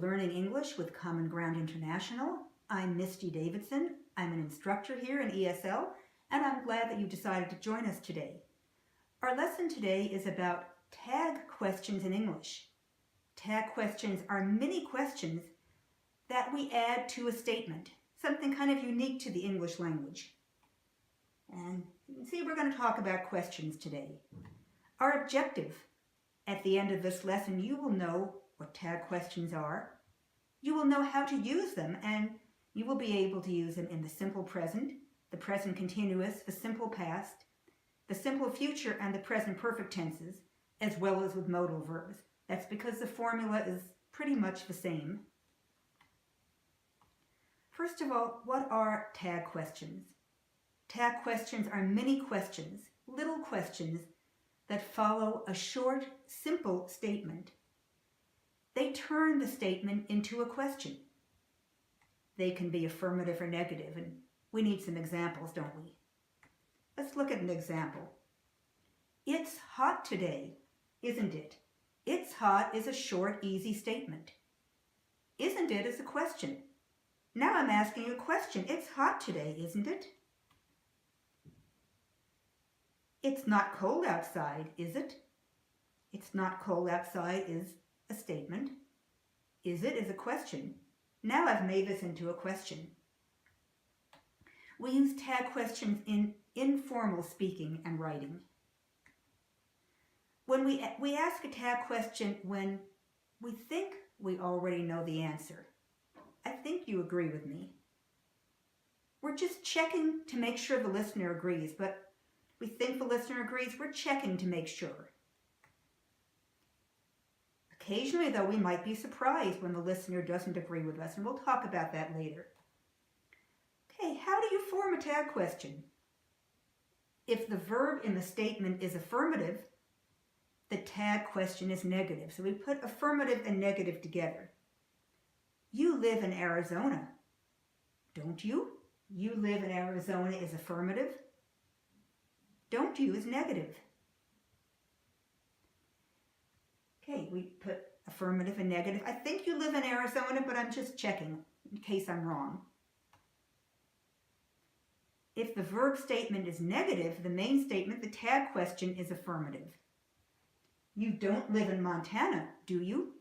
Learning English with Common Ground International. I'm Misty Davidson. I'm an instructor here in ESL, and I'm glad that you decided to join us today. Our lesson today is about tag questions in English. Tag questions are mini questions that we add to a statement, something kind of unique to the English language. And you can see we're going to talk about questions today. Our objective at the end of this lesson, you will know what tag questions are. You will know how to use them, and you will be able to use them in the simple present, the present continuous, the simple past, the simple future, and the present perfect tenses, as well as with modal verbs. That's because the formula is pretty much the same. First of all, what are tag questions? Tag questions are mini questions, little questions that follow a short, simple statement. They turn the statement into a question. They can be affirmative or negative, and we need some examples, don't we? Let's look at an example. It's hot today, isn't it? It's hot is a short, easy statement. Isn't it is a question. Now I'm asking you a question. It's hot today, isn't it? It's not cold outside, is it? It's not cold outside is a statement. Is it is a question. Now I've made this into a question. We use tag questions in informal speaking and writing. When we ask a tag question when we think we already know the answer. I think you agree with me. We're just checking to make sure the listener agrees, but we think the listener agrees, we're checking to make sure. Occasionally, though, we might be surprised when the listener doesn't agree with us, and we'll talk about that later. Okay, how do you form a tag question? If the verb in the statement is affirmative, the tag question is negative. So we put affirmative and negative together. You live in Arizona, don't you? You live in Arizona is affirmative. Don't you is negative. Okay, we put affirmative and negative. I think you live in Arizona, but I'm just checking in case I'm wrong. If the verb statement is negative, the main statement, the tag question is affirmative. You don't live in Montana, do you?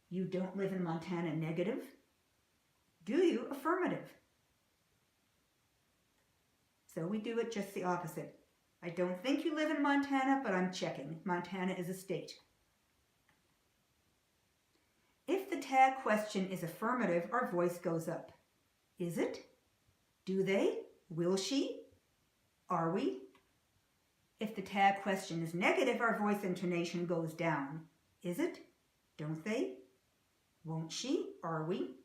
You don't live in Montana, negative. Do you? Affirmative. So we do it just the opposite. I don't think you live in Montana, but I'm checking. Montana is a state. If the tag question is affirmative, our voice goes up. Is it? Do they? Will she? Are we? If the tag question is negative, our voice intonation goes down. Is it? Don't they? Won't she? Are we?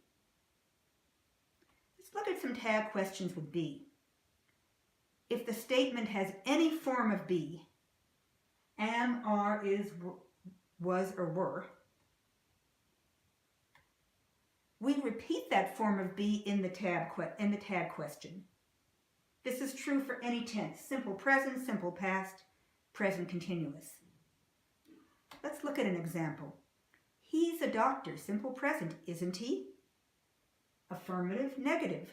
Let's look at some tag questions with be. If the statement has any form of be, am, are, is, was, or were, we repeat that form of be in the tag question. This is true for any tense, simple present, simple past, present continuous. Let's look at an example. He's a doctor, simple present, isn't he? Affirmative, negative.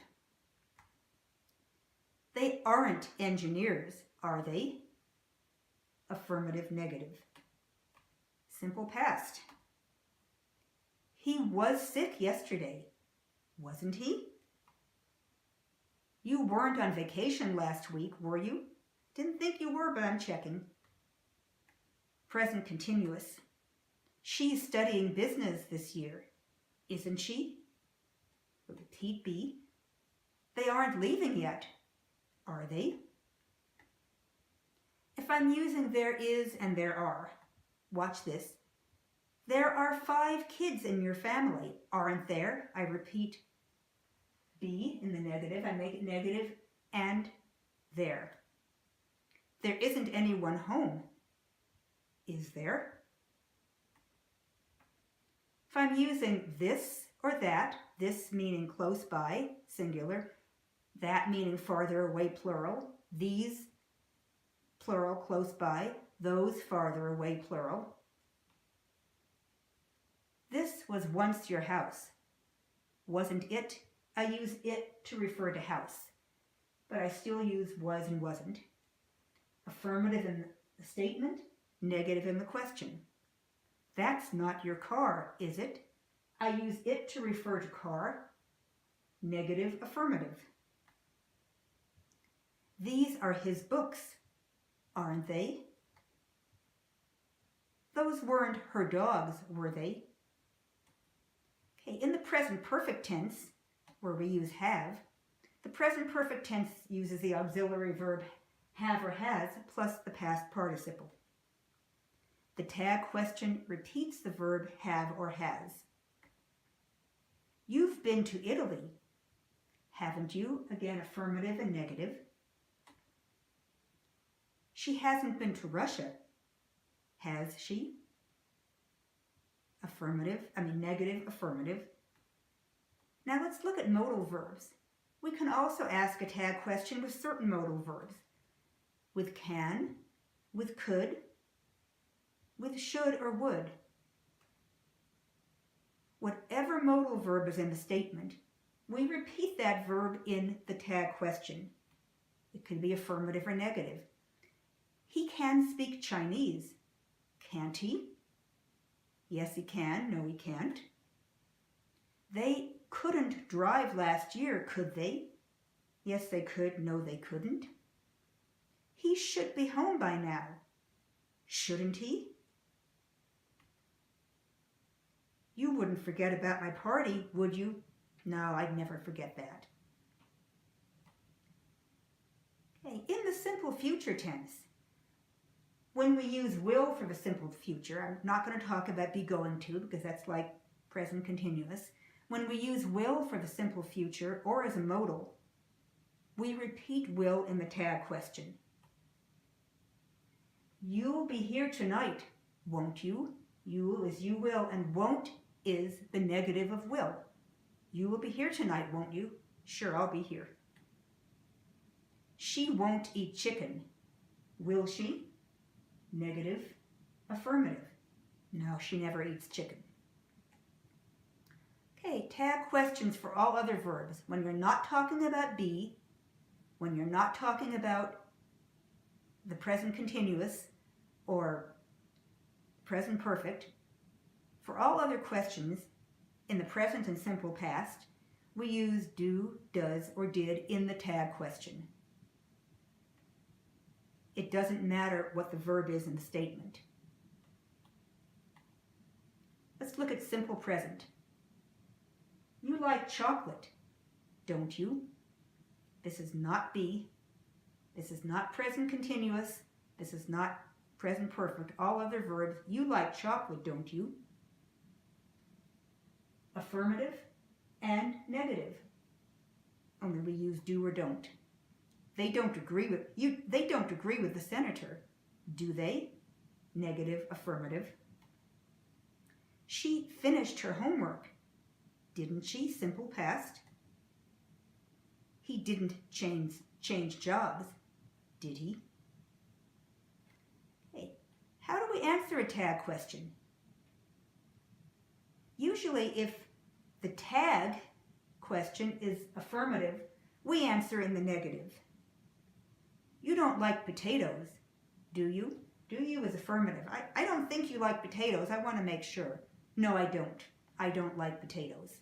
They aren't engineers, are they? Affirmative, negative. Simple past. He was sick yesterday, wasn't he? You weren't on vacation last week, were you? Didn't think you were, but I'm checking. Present continuous. She's studying business this year, isn't she? Repeat be. They aren't leaving yet, are they? If I'm using there is and there are, watch this. There are 5 kids in your family, aren't there? I repeat be in the negative. I make it negative and there. There isn't anyone home, is there? If I'm using this or that, this meaning close by, singular, that meaning farther away, plural, these, plural, close by, those farther away, plural. This was once your house. Wasn't it? I use it to refer to house, but I still use was and wasn't. Affirmative in the statement, negative in the question. That's not your car, is it? I use it to refer to car, negative affirmative. These are his books, aren't they? Those weren't her dogs, were they? Okay, in the present perfect tense, where we use have, the present perfect tense uses the auxiliary verb have or has plus the past participle. The tag question repeats the verb have or has. You've been to Italy, haven't you? Again, affirmative and negative. She hasn't been to Russia, has she? Negative, affirmative. Now let's look at modal verbs. We can also ask a tag question with certain modal verbs. With can, with could, with should or would. Whatever modal verb is in the statement, we repeat that verb in the tag question. It can be affirmative or negative. He can speak Chinese. Can't he? Yes, he can. No, he can't. They couldn't drive last year, could they? Yes, they could. No, they couldn't. He should be home by now. Shouldn't he? You wouldn't forget about my party, would you? No, I'd never forget that. Okay, in the simple future tense, when we use will for the simple future, I'm not going to talk about be going to because that's like present continuous. When we use will for the simple future or as a modal, we repeat will in the tag question. You'll be here tonight, won't you? You is you will, and won't is the negative of will. You will be here tonight, won't you? Sure, I'll be here. She won't eat chicken. Will she? Negative, affirmative. No, she never eats chicken. Okay, tag questions for all other verbs. When you're not talking about be, when you're not talking about the present continuous or present perfect, for all other questions in the present and simple past, we use do, does, or did in the tag question. It doesn't matter what the verb is in the statement. Let's look at simple present. You like chocolate, don't you? This is not be. This is not present continuous. This is not present perfect. All other verbs, you like chocolate, don't you? Affirmative and negative. Only we use do or don't. They don't agree with you. They don't agree with the senator, do they? Negative, affirmative. She finished her homework, didn't she? Simple past. He didn't change jobs, did he? Hey, how do we answer a tag question? Usually if the tag question is affirmative, we answer in the negative. You don't like potatoes, do you? Do you is affirmative. I don't think you like potatoes. I want to make sure. No, I don't. I don't like potatoes.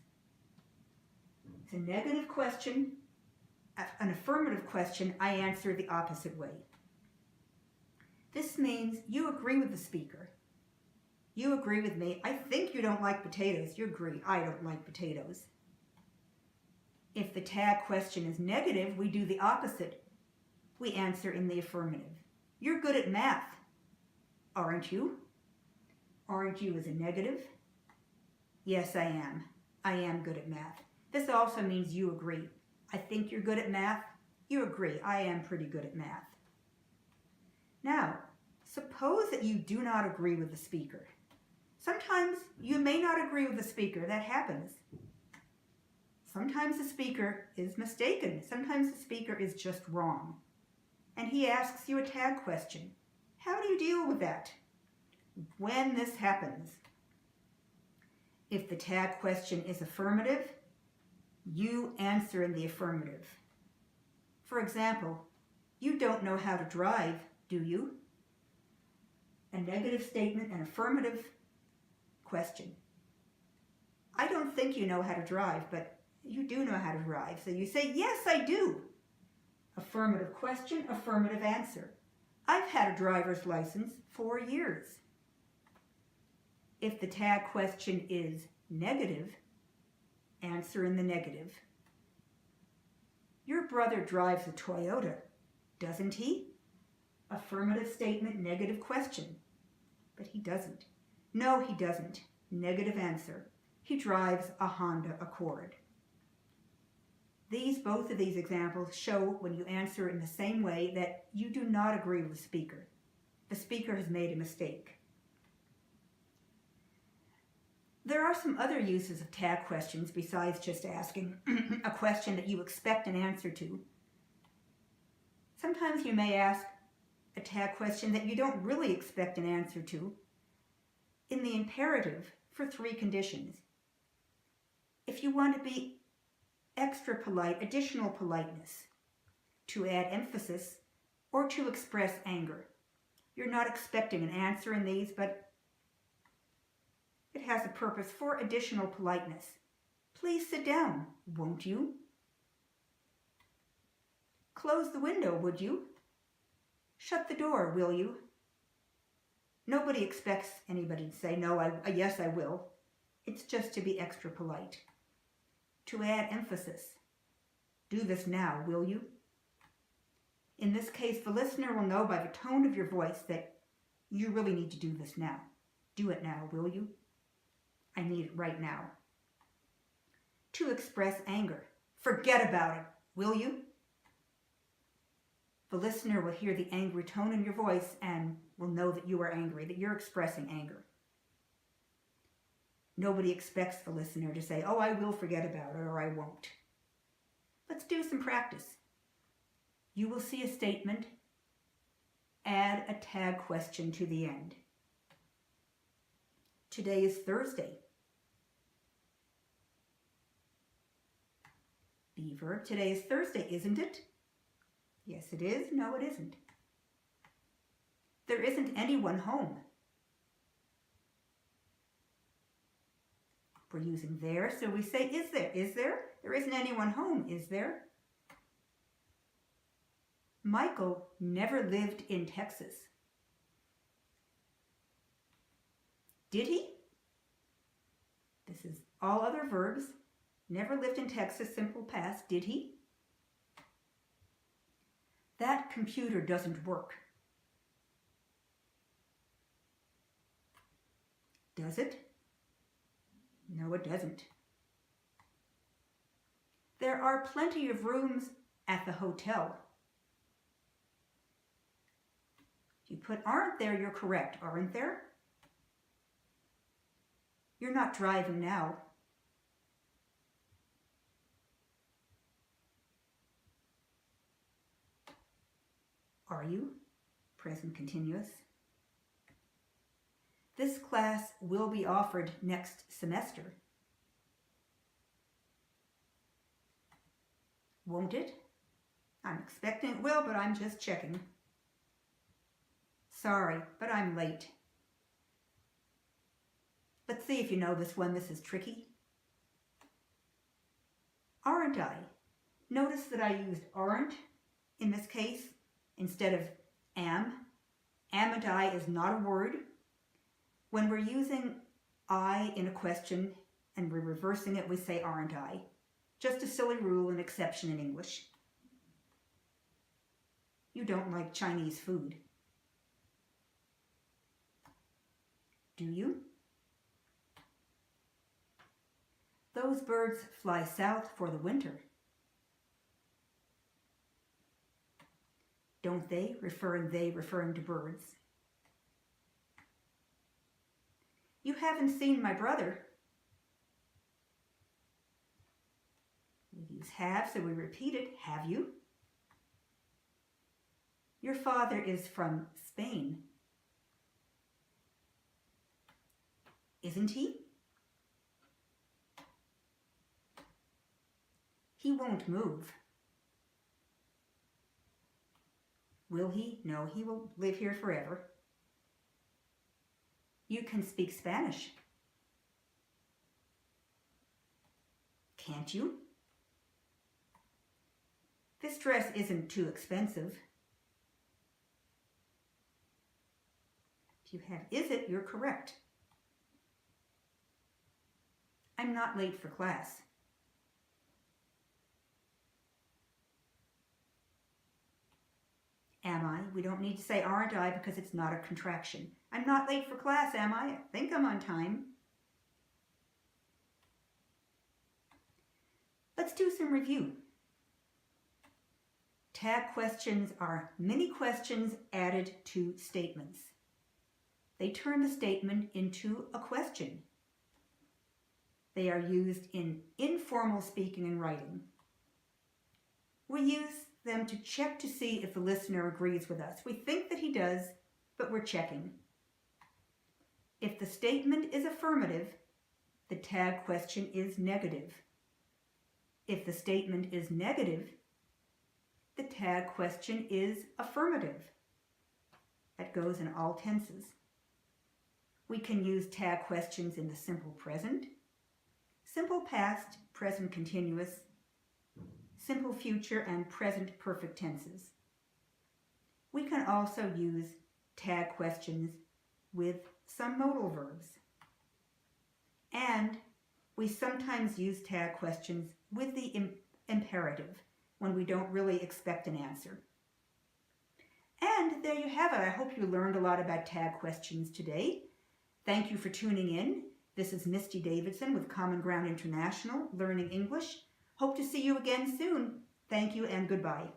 It's a negative question. An affirmative question, I answer the opposite way. This means you agree with the speaker. You agree with me. I think you don't like potatoes. You agree. I don't like potatoes. If the tag question is negative, we do the opposite. We answer in the affirmative. You're good at math, aren't you? Aren't you is a negative. Yes, I am. I am good at math. This also means you agree. I think you're good at math. You agree. I am pretty good at math. Now, suppose that you do not agree with the speaker. Sometimes you may not agree with the speaker. That happens. Sometimes the speaker is mistaken. Sometimes the speaker is just wrong. And he asks you a tag question. How do you deal with that when this happens? If the tag question is affirmative, you answer in the affirmative. For example, you don't know how to drive, do you? A negative statement, an affirmative question. I don't think you know how to drive, but you do know how to drive. So you say, yes, I do. Affirmative question, affirmative answer. I've had a driver's license for years. If the tag question is negative, answer in the negative. Your brother drives a Toyota, doesn't he? Affirmative statement, negative question. But he doesn't. No, he doesn't. Negative answer. He drives a Honda Accord. Both of these examples show when you answer in the same way that you do not agree with the speaker. The speaker has made a mistake. There are some other uses of tag questions besides just asking a question that you expect an answer to. Sometimes you may ask a tag question that you don't really expect an answer to in the imperative for 3 conditions. If you want to be extra polite, additional politeness, to add emphasis, or to express anger. You're not expecting an answer in these, but it has a purpose for additional politeness. Please sit down, won't you? Close the window, would you? Shut the door, will you? Nobody expects anybody to say, no, yes, I will. It's just to be extra polite. To add emphasis. Do this now, will you? In this case, the listener will know by the tone of your voice that you really need to do this now. Do it now, will you? I need it right now. To express anger. Forget about it, will you? The listener will hear the angry tone in your voice and will know that you are angry, that you're expressing anger. Nobody expects the listener to say, oh, I will forget about it, or I won't. Let's do some practice. You will see a statement, add a tag question to the end. Today is Thursday. Be verb, today is Thursday, isn't it? Yes, it is. No, it isn't. There isn't anyone home. We're using there, so we say, is there? Is there? There isn't anyone home, is there? Michael never lived in Texas. Did he? This is all other verbs. Never lived in Texas, simple past. Did he? That computer doesn't work. Does it? No, it doesn't. There are plenty of rooms at the hotel. If you put aren't there, you're correct. Aren't there? You're not driving now. Are you? Present continuous. This class will be offered next semester. Won't it? I'm expecting it will, but I'm just checking. Sorry, but I'm late. Let's see if you know this one. This is tricky. Aren't I? Notice that I used aren't in this case instead of am. Am and I is not a word. When we're using I in a question and we're reversing it, we say aren't I. Just a silly rule and exception in English. You don't like Chinese food. Do you? Those birds fly south for the winter. Don't they? Referring to birds. You haven't seen my brother. We use have, so we repeat it. Have you? Your father is from Spain. Isn't he? He won't move. Will he? No, he will live here forever. You can speak Spanish. Can't you? This dress isn't too expensive. If you have is it, you're correct. I'm not late for class. Am I? We don't need to say aren't I because it's not a contraction. I'm not late for class, am I? I think I'm on time. Let's do some review. Tag questions are mini questions added to statements. They turn the statement into a question. They are used in informal speaking and writing. We use them to check to see if the listener agrees with us. We think that he does, but we're checking. If the statement is affirmative, the tag question is negative. If the statement is negative, the tag question is affirmative. That goes in all tenses. We can use tag questions in the simple present, simple past, present continuous, simple future, and present perfect tenses. We can also use tag questions with some modal verbs. And we sometimes use tag questions with the imperative when we don't really expect an answer. And there you have it. I hope you learned a lot about tag questions today. Thank you for tuning in. This is Misty Davidson with Common Ground International, Learning English. Hope to see you again soon. Thank you and goodbye.